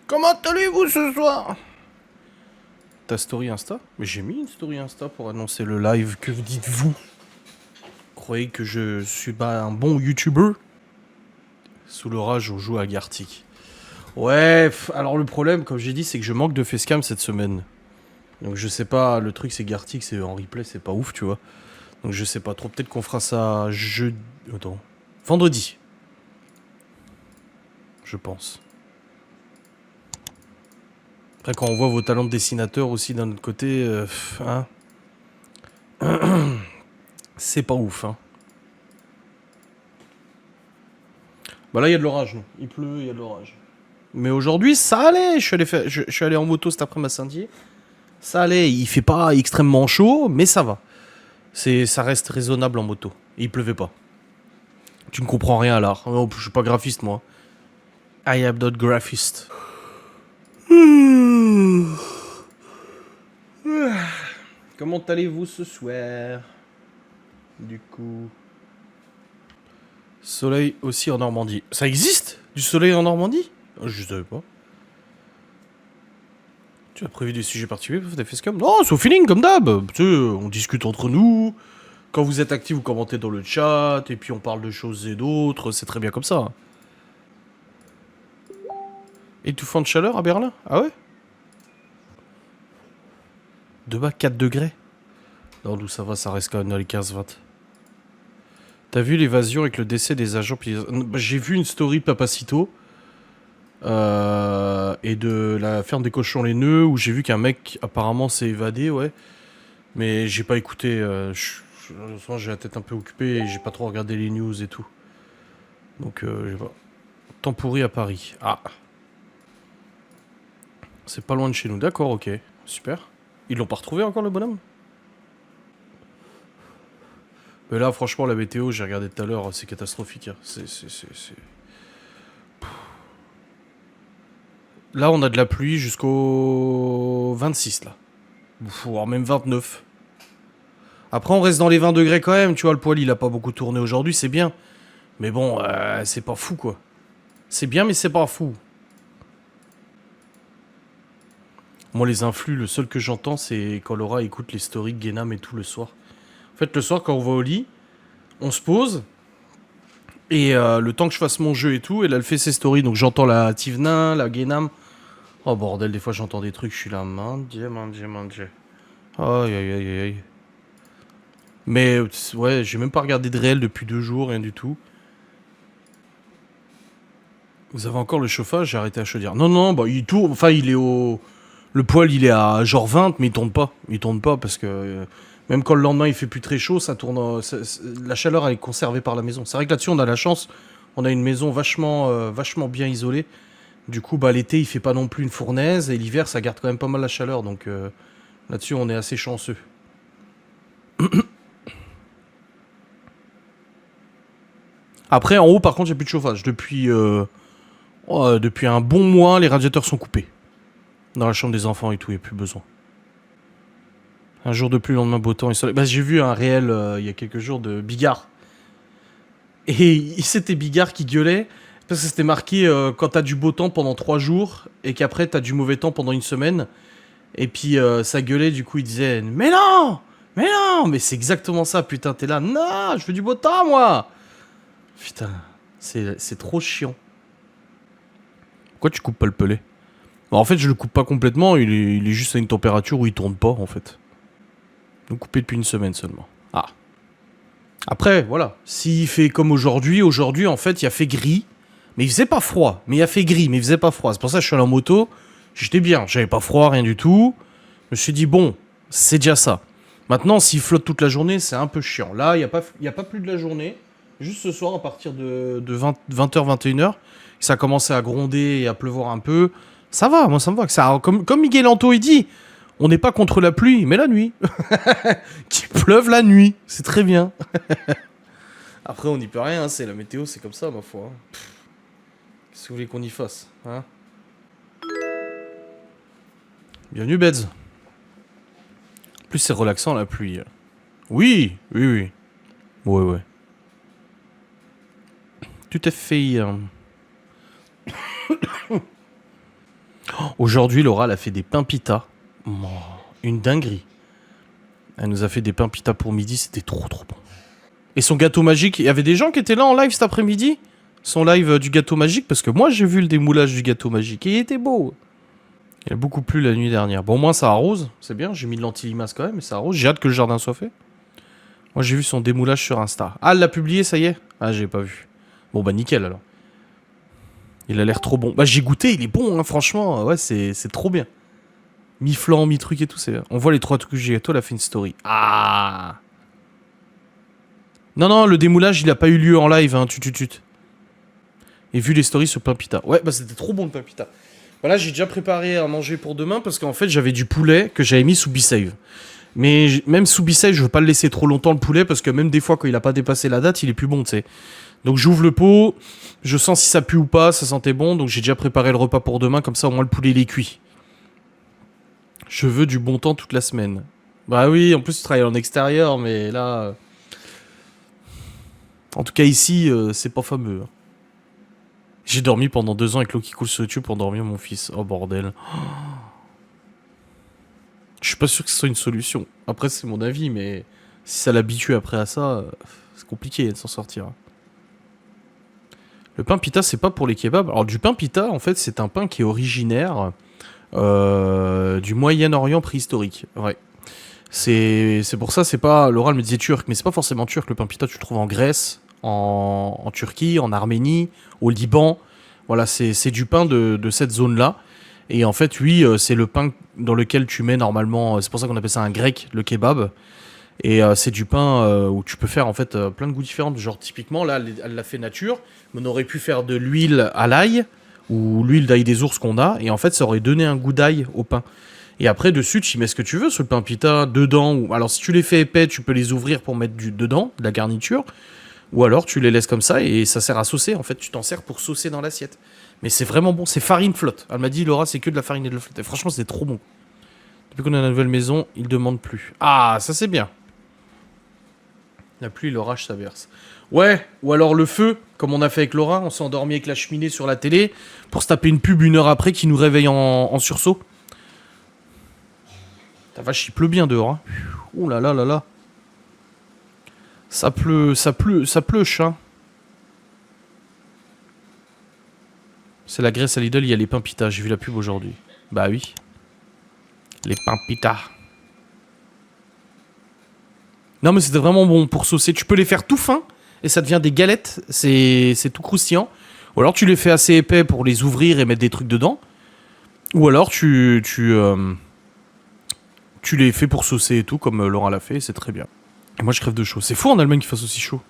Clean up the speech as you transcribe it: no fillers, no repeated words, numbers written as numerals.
Comment allez-vous ce soir? Ta story Insta? Mais j'ai mis une story Insta pour annoncer le live. Que dites-vous? Croyez que je suis pas un bon YouTuber? Sous l'orage, on joue à Gartic. Ouais, alors le problème, comme j'ai dit, c'est que je manque de facecam cette semaine. Donc je sais pas, le truc c'est Gartic, c'est en replay, c'est pas ouf, tu vois. Donc je sais pas trop, peut-être qu'on fera ça jeudi... Attends. Vendredi. Je pense. Après quand on voit vos talents de dessinateur aussi d'un autre côté, hein, c'est pas ouf, hein. Bah là il y a de l'orage, non. Il pleut, il y a de l'orage. Mais aujourd'hui ça allait, je suis allé en moto cet après-midi à Saint-Dié. Ça allait, il fait pas extrêmement chaud, mais ça va. Ça reste raisonnable en moto. Et il pleuvait pas. Tu ne comprends rien à l'art. Oh, je suis pas graphiste moi. I am not graphist. Comment allez-vous ce soir? Du coup... Soleil aussi en Normandie. Ça existe? Du soleil en Normandie? Je savais pas. Tu as prévu des sujets particuliers pour des facecam? Non, c'est au feeling comme d'hab. Tu sais, on discute entre nous. Quand vous êtes actif, vous commentez dans le chat. Et puis on parle de choses et d'autres. C'est très bien comme ça. Étouffant de chaleur à Berlin? Ah ouais? De bas 4 degrés. Non, d'où ça va, ça reste quand même dans les 15-20. T'as vu l'évasion avec le décès des agents? J'ai vu une story de Papacito. Et de la ferme des cochons les nœuds où j'ai vu qu'un mec apparemment s'est évadé, ouais. Mais j'ai pas écouté. J'ai la tête un peu occupée et j'ai pas trop regardé les news et tout. Donc, j'ai pas. Temps pourri à Paris. Ah. C'est pas loin de chez nous. D'accord, ok. Super. Ils l'ont pas retrouvé encore le bonhomme? Mais là, franchement, la météo, j'ai regardé tout à l'heure, c'est catastrophique. Hein. Là, on a de la pluie jusqu'au 26, là. Voire même 29. Après, on reste dans les 20 degrés quand même. Tu vois, le poil, il a pas beaucoup tourné aujourd'hui, c'est bien. Mais bon, c'est pas fou, quoi. C'est bien, mais c'est pas fou. Moi, les influx, le seul que j'entends, c'est quand Laura écoute les stories de Guénam et tout le soir. En fait, le soir, quand on va au lit, on se pose. Et le temps que je fasse mon jeu et tout, elle fait ses stories. Donc j'entends la Tivnin, la Guénam. Oh bordel, des fois j'entends des trucs, je suis là, mon dieu, mon dieu, mon dieu. Aïe, aïe, aïe, aïe. Mais ouais, j'ai même pas regardé de réel depuis 2 jours, rien du tout. Vous avez encore le chauffage? J'ai arrêté à chaudière. Non, non, bah il tourne, enfin il est au... Le poêle il est à genre 20, mais il tourne pas. Il tourne pas parce que même quand le lendemain il fait plus très chaud, ça tourne... la chaleur elle est conservée par la maison. C'est vrai que là-dessus on a la chance, on a une maison vachement bien isolée. Du coup, bah l'été il fait pas non plus une fournaise et l'hiver ça garde quand même pas mal la chaleur. Donc là-dessus on est assez chanceux. Après en haut par contre j'ai plus de chauffage. Depuis un bon mois les radiateurs sont coupés. Dans la chambre des enfants et tout, il n'y a plus besoin. Un jour de pluie, le lendemain beau temps et soleil. Bah, j'ai vu un réel il y a quelques jours de Bigard. Et c'était Bigard qui gueulait parce que c'était marqué quand t'as du beau temps pendant 3 jours et qu'après t'as du mauvais temps pendant une semaine. Et puis ça gueulait, du coup il disait mais non! Mais non! Mais c'est exactement ça, putain, t'es là. Non, je veux du beau temps moi! Putain, c'est trop chiant. Pourquoi tu coupes pas le pelé? Bah, en fait, je le coupe pas complètement, il est juste à une température où il tourne pas en fait. Donc coupé depuis une semaine seulement. Ah. Après, voilà. S'il fait comme aujourd'hui en fait, il a fait gris. Mais il faisait pas froid. Mais il a fait gris, mais il faisait pas froid. C'est pour ça que je suis allé en moto. J'étais bien. J'avais pas froid, rien du tout. Je me suis dit, bon, c'est déjà ça. Maintenant, s'il flotte toute la journée, c'est un peu chiant. Là, il y a pas plus de la journée. Juste ce soir, à partir de 20h, 21h, ça a commencé à gronder et à pleuvoir un peu. Ça va, moi ça me va. Comme Miguel Anto, il dit, on n'est pas contre la pluie, mais la nuit. Qu'il pleuve la nuit, c'est très bien. Après, on n'y peut rien, hein, c'est la météo, c'est comme ça, ma foi. Qu'est-ce que vous voulez qu'on y fasse, hein? Bienvenue, Beds. En plus, c'est relaxant, la pluie. Oui, oui, oui. Ouais, ouais. Tout à fait. Aujourd'hui, Laura, elle a fait des pains pita. Oh, une dinguerie. Elle nous a fait des pains pita pour midi, c'était trop trop bon. Et son gâteau magique, il y avait des gens qui étaient là en live cet après-midi? Son live du gâteau magique, parce que moi j'ai vu le démoulage du gâteau magique et il était beau. Il a beaucoup plu la nuit dernière. Bon, au moins ça arrose, c'est bien, j'ai mis de l'anti-limace quand même, mais ça arrose. J'ai hâte que le jardin soit fait. Moi j'ai vu son démoulage sur Insta. Ah, elle l'a publié, ça y est? Ah, j'ai pas vu. Bon bah nickel alors. Il a l'air trop bon. Bah j'ai goûté, il est bon, hein, franchement, ouais, c'est trop bien. Mi-flan, mi-truc et tout, c'est bien. On voit les 3 trucs du gâteau, elle a fait une story. Ah! Non, non, le démoulage, il a pas eu lieu en live, hein, tut. Et vu les stories sur pain pita. Ouais, bah c'était trop bon le pain pita. Voilà, j'ai déjà préparé à manger pour demain parce qu'en fait, j'avais du poulet que j'avais mis sous B-Save. Mais même sous B-Save, je veux pas le laisser trop longtemps le poulet parce que même des fois, quand il a pas dépassé la date, il est plus bon, tu sais. Donc j'ouvre le pot, je sens si ça pue ou pas, ça sentait bon, donc j'ai déjà préparé le repas pour demain, comme ça au moins le poulet il est cuit. Je veux du bon temps toute la semaine. Bah oui, en plus tu travailles en extérieur, mais là... En tout cas ici, c'est pas fameux. J'ai dormi pendant 2 ans avec l'eau qui coule sur YouTube pour dormir mon fils. Oh bordel. Je suis pas sûr que ce soit une solution. Après c'est mon avis, mais si ça l'habitue après à ça, c'est compliqué de s'en sortir. Le pain pita c'est pas pour les kebabs. Alors du pain pita en fait c'est un pain qui est originaire du Moyen-Orient préhistorique. Ouais. C'est pour ça, c'est pas... Laura me disait turc, mais c'est pas forcément turc. Le pain pita, tu le trouves en Grèce, en Turquie, en Arménie, au Liban. Voilà, c'est du pain de cette zone-là. Et en fait, oui, c'est le pain dans lequel tu mets normalement... C'est pour ça qu'on appelle ça un grec, le kebab. Et c'est du pain où tu peux faire en fait plein de goûts différents. Genre typiquement, là, elle l'a fait nature. Mais on aurait pu faire de l'huile à l'ail, ou l'huile d'ail des ours qu'on a. Et en fait, ça aurait donné un goût d'ail au pain. Et après, dessus, tu y mets ce que tu veux sur le pain pita, dedans. Ou... Alors, si tu les fais épais, tu peux les ouvrir pour mettre dedans, de la garniture. Ou alors, tu les laisses comme ça et ça sert à saucer. En fait, tu t'en sers pour saucer dans l'assiette. Mais c'est vraiment bon. C'est farine flotte. Elle m'a dit, Laura, c'est que de la farine et de la flotte. Et franchement, c'est trop bon. Depuis qu'on a la nouvelle maison, il demande plus. Ah, ça c'est bien. La pluie, l'orage s'averse. Ouais, ou alors le feu, comme on a fait avec Laura. On s'est endormi avec la cheminée sur la télé pour se taper une pub 1 heure après qui nous réveille en sursaut. Ta vache, il pleut bien dehors. Hein. Ouh là là là là. Ça pleut, hein. C'est la Grèce à Lidl, il y a les pains pita. J'ai vu la pub aujourd'hui. Bah oui. Les pains pita. Non mais c'était vraiment bon pour saucer. Tu peux les faire tout fins et ça devient des galettes. C'est tout croustillant. Ou alors tu les fais assez épais pour les ouvrir et mettre des trucs dedans. Ou alors tu les fais pour saucer et tout, comme Laurent l'a fait, c'est très bien. Et moi je crève de chaud. C'est fou en Allemagne qu'il fasse aussi chaud.